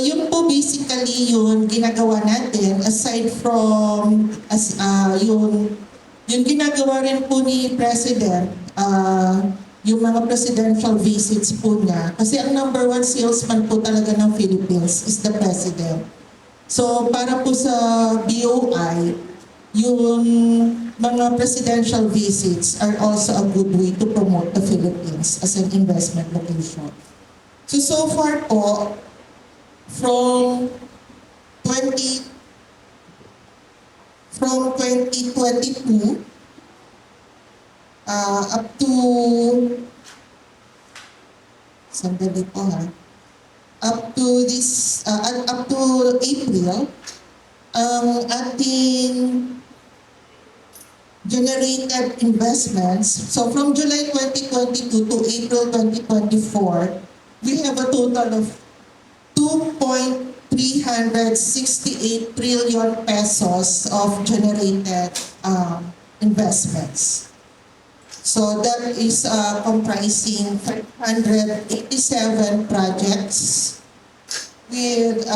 yun po basically yung ginagawa natin aside from yung ginagawa rin po ni President, yung mga presidential visits po niya. Kasi ang number one salesman po talaga ng Philippines is the President. So para po sa BOI, yung mga presidential visits are also a good way to promote the Philippines as an investment location. So far po, from 2022 up to sandali po ha, up to April, ang ating generated investments. So from July 2022 to April 2024, we have a total of 2.368 trillion pesos of generated investments. So that is comprising 587 projects with